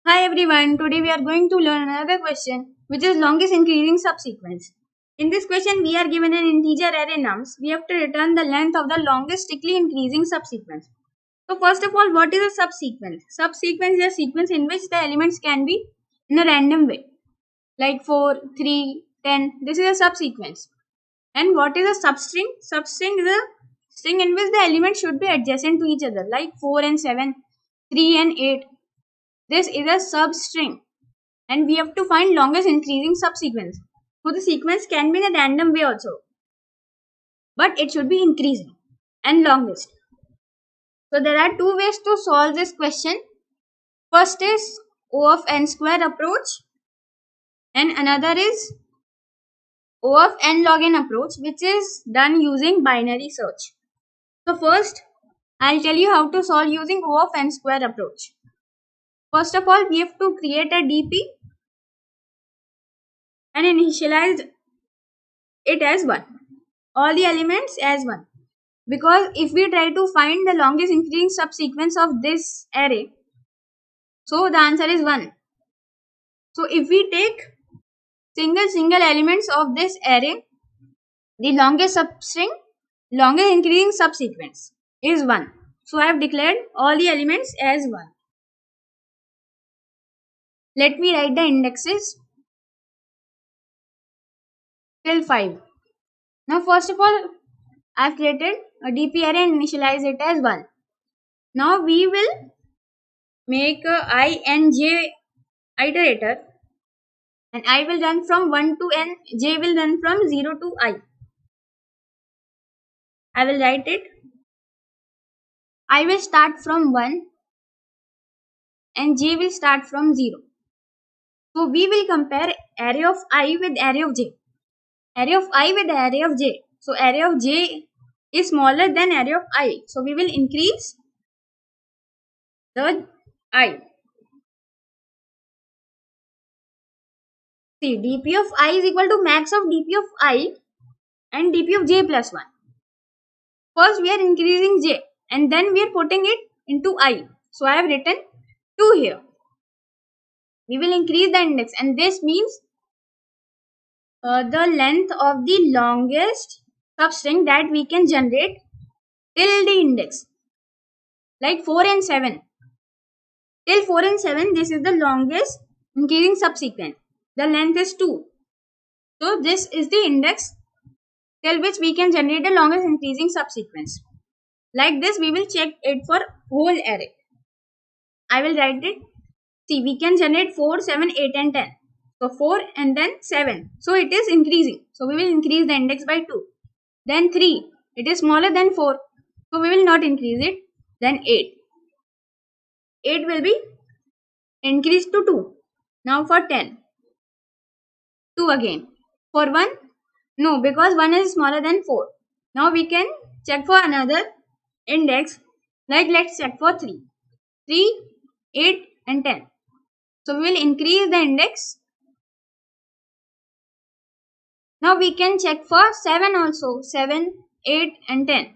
Hi everyone, today we are going to learn another question which is longest increasing subsequence. In this question we are given an integer array nums. We have to return the length of the longest strictly increasing subsequence. So first of all, what is a subsequence? Subsequence is a sequence in which the elements can be in a random way like 4, 3, 10. This is a subsequence. And what is a substring? Substring is a string in which the elements should be adjacent to each other like 4 and 7, 3 and 8. This is a substring and we have to find longest increasing subsequence. So the sequence can be in a random way also, but it should be increasing and longest. So there are two ways to solve this question. First is O of n square approach and another is O of n log n approach, which is done using binary search. So first I'll tell you how to solve using O of n square approach. First of all, we have to create a DP and initialize it as 1. All the elements as 1. Because if we try to find the longest increasing subsequence of this array, so the answer is 1. So if we take single elements of this array, the longest substring, longest increasing subsequence is 1. So I have declared all the elements as 1. Let me write the indexes till 5. Now first of all, I have created a DP array and initialize it as 1. Now we will make a I and j iterator and I will run from 1 to n, j will run from 0 to I. I will write it. I will start from 1 and j will start from 0. So we will compare array of I with array of j. Array of I with array of j. So array of j is smaller than array of I. So we will increase the I. See, dp of I is equal to max of dp of I and dp of j plus 1. First we are increasing j and then we are putting it into I. So I have written 2 here. We will increase the index and this means the length of the longest substring that we can generate till the index. Like 4 and 7. Till 4 and 7 this is the longest increasing subsequence. The length is 2. So this is the index till which we can generate the longest increasing subsequence. Like this we will check it for whole array. I will write it. See, we can generate 4, 7, 8 and 10. So 4 and then 7. So it is increasing. So we will increase the index by 2. Then 3. It is smaller than 4. So we will not increase it. Then 8. 8 will be increased to 2. Now for 10. 2 again. For 1? No, because 1 is smaller than 4. Now we can check for another index. Like let's check for 3. 3, 8 and 10. So we will increase the index. Now we can check for 7 also. 7, 8 and 10.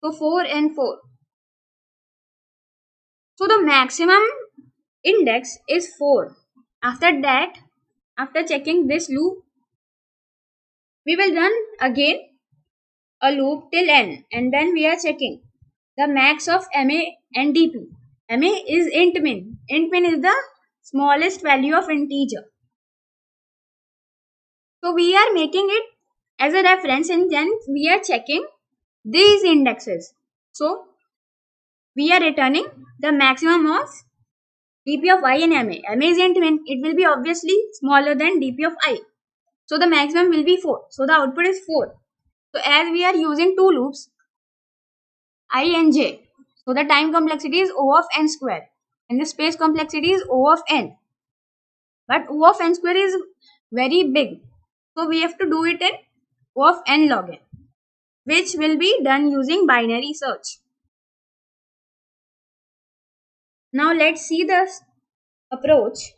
So 4 and 4. So the maximum index is 4. After that, after checking this loop, we will run again a loop till n and then we are checking the max of MA and DP. MA is int min. Int min is the smallest value of integer. So we are making it as a reference and then we are checking these indexes. So we are returning the maximum of dp of I and MA. MA is int min. It will be obviously smaller than dp of I. So the maximum will be 4. So the output is 4. So as we are using two loops, I and j. So the time complexity is O of n square and the space complexity is O of n. But O of n square is very big. So we have to do it in O of n log n, which will be done using binary search. Now let's see the approach.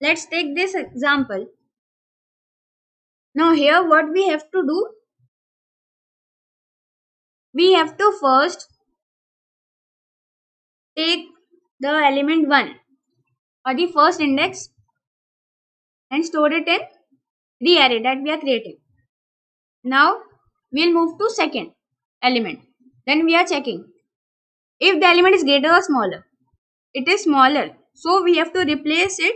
Let's take this example. Now here what we have to do, we have to first take the element 1 or the first index and store it in the array that we are creating. Now we'll move to second element. Then we are checking if the element is greater or smaller. It is smaller, so we have to replace it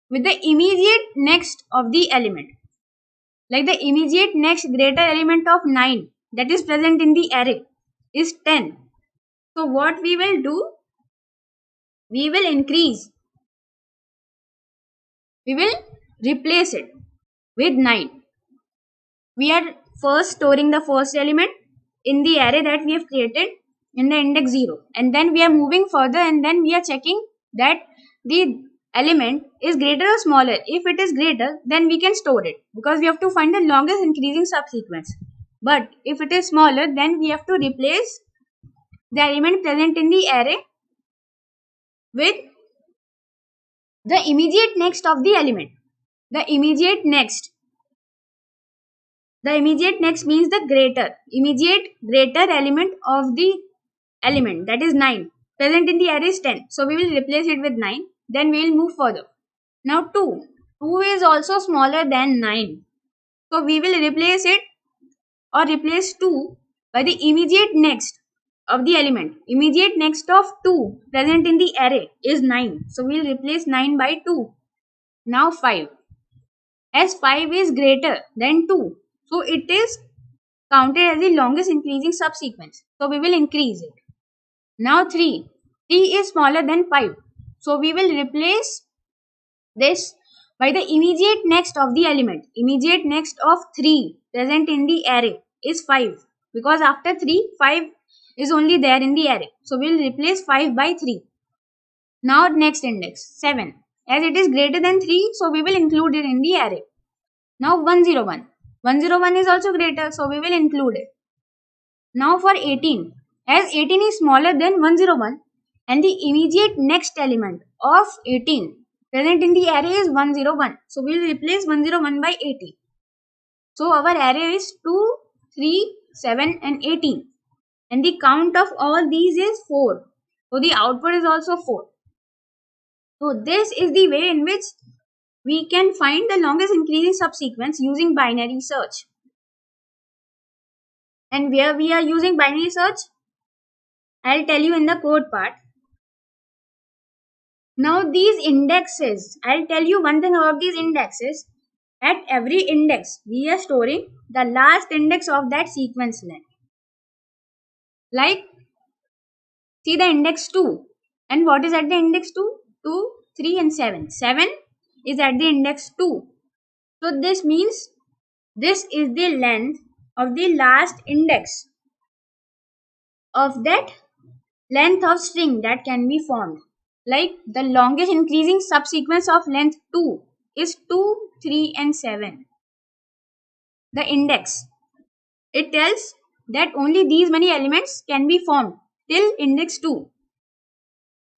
with the immediate next of the element. Like the immediate next greater element of 9 that is present in the array is 10. So what we will do, we will replace it with 9. We are first storing the first element in the array that we have created in the index 0, and then we are moving further, and then we are checking that the element is greater or smaller. If it is greater, then we can store it because we have to find the longest increasing subsequence. But if it is smaller, then we have to replace the element present in the array with the immediate next of the element. The immediate next means the immediate greater element of the element, that is 9. Present in the array is 10. So we will replace it with 9. Then we will move further. Now 2. 2 is also smaller than 9. So we will replace it or replace 2 by the immediate next of the element. Immediate next of 2 present in the array is 9. So we will replace 9 by 2. Now 5. As 5 is greater than 2, so it is counted as the longest increasing subsequence. So we will increase it. Now 3. 3 is smaller than 5. So we will replace this by the immediate next of the element. Immediate next of 3 present in the array is 5. Because after 3, 5 is only there in the array. So we will replace 5 by 3. Now next index, 7. As it is greater than 3, so we will include it in the array. Now 101. 101 is also greater, so we will include it. Now for 18. As 18 is smaller than 101 and the immediate next element of 18 present in the array is 101. So we will replace 101 by 18. So our array is 2, 3, 7 and 18. And the count of all these is 4. So the output is also 4. So this is the way in which we can find the longest increasing subsequence using binary search. And where we are using binary search, I'll tell you in the code part. Now these indexes, I'll tell you one thing about these indexes. At every index, we are storing the last index of that sequence length. Like, see the index 2. And what is at the index 2? 2, 3 and 7. 7 is at the index 2. So this means this is the length of the last index of that length of string that can be formed. Like the longest increasing subsequence of length 2 is 2, 3 and 7. The index, it tells that only these many elements can be formed till index 2.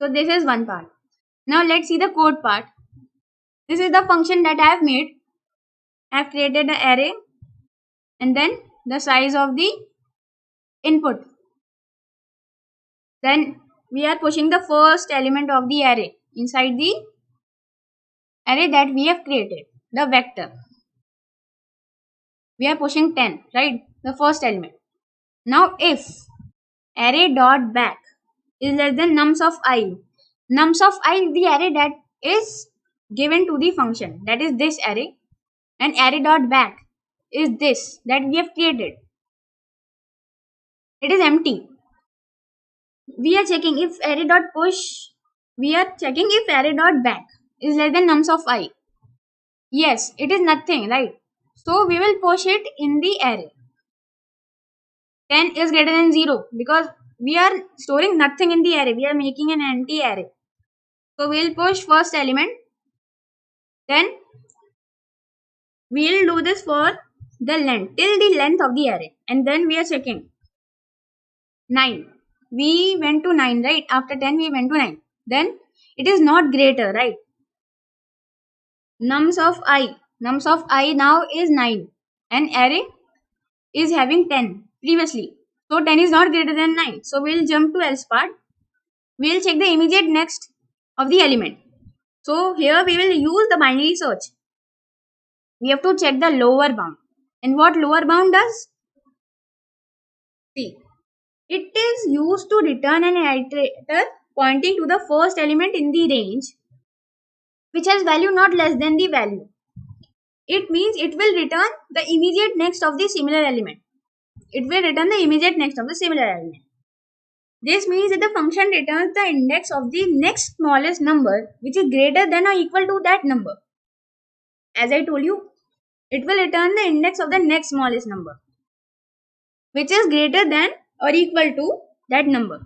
So this is one part. Now let's see the code part. This is the function that I have made. I have created an array and then the size of the input. Then we are pushing the first element of the array inside the array that we have created, the vector. We are pushing 10, right? The first element. Now if array dot back is less than nums of I. Nums of I is the array that is given to the function, that is this array, and array dot back is this that we have created. It is empty. We are checking if array dot push. We are checking if array dot back is less than nums of I. Yes, it is nothing, right? So we will push it in the array. 10 is greater than 0 because we are storing nothing in the array. We are making an empty array. So we will push first element. Then we will do this for the length, till the length of the array. And then we are checking 9. We went to 9, right? After 10 we went to 9. Then it is not greater, right? Nums of I now is 9 and array is having 10 previously. So 10 is not greater than 9. So we will jump to else part. we will check the immediate next of the element. So here we will use the binary search. We have to check the lower bound. And what lower bound does? See, it is used to return an iterator pointing to the first element in the range which has value not less than the value. It means it will return the immediate next of the similar element. It will return the immediate next of the similar element. This means that the function returns the index of the next smallest number which is greater than or equal to that number. As I told you, it will return the index of the next smallest number which is greater than or equal to that number.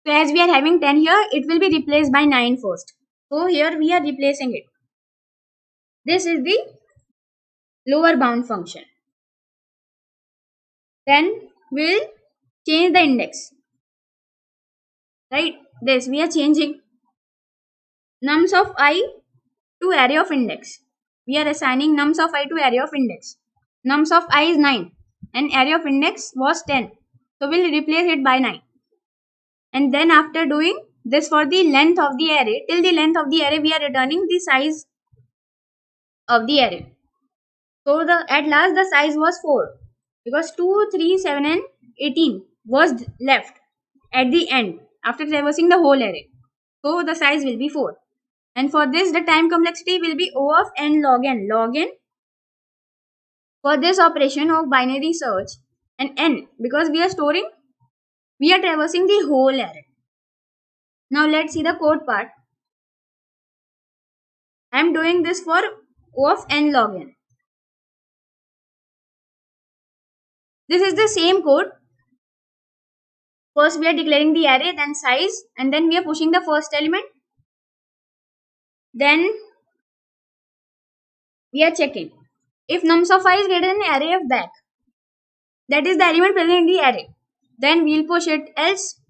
So as we are having 10 here, it will be replaced by 9 first. So here we are replacing it. This is the lower bound function. Then we'll change the index. Right? This we are changing nums of I to array of index. We are assigning nums of I to array of index. Nums of I is 9 and array of index was 10. So we'll replace it by 9. And then after doing this for the length of the array, till the length of the array we are returning the size of the array. So at last the size was 4 because 2, 3, 7 and 18 was left at the end after traversing the whole array. So the size will be 4. And for this the time complexity will be O of n log n. Log n for this operation of binary search and n because we are traversing the whole array. Now let's see the code part. I am doing this for O of n log n. This is the same code. First we are declaring the array, then size, and then we are pushing the first element. Then we are checking if nums of I is greater than array of back, that is the element present in the array, then we'll push it, else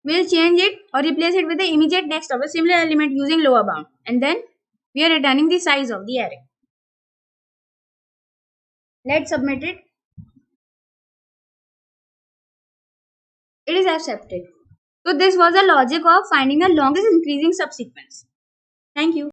we'll change it or replace it with the immediate next of a similar element using lower bound, and then we are returning the size of the array. Let's submit it. It is accepted. So this was the logic of finding the longest increasing subsequence. Thank you.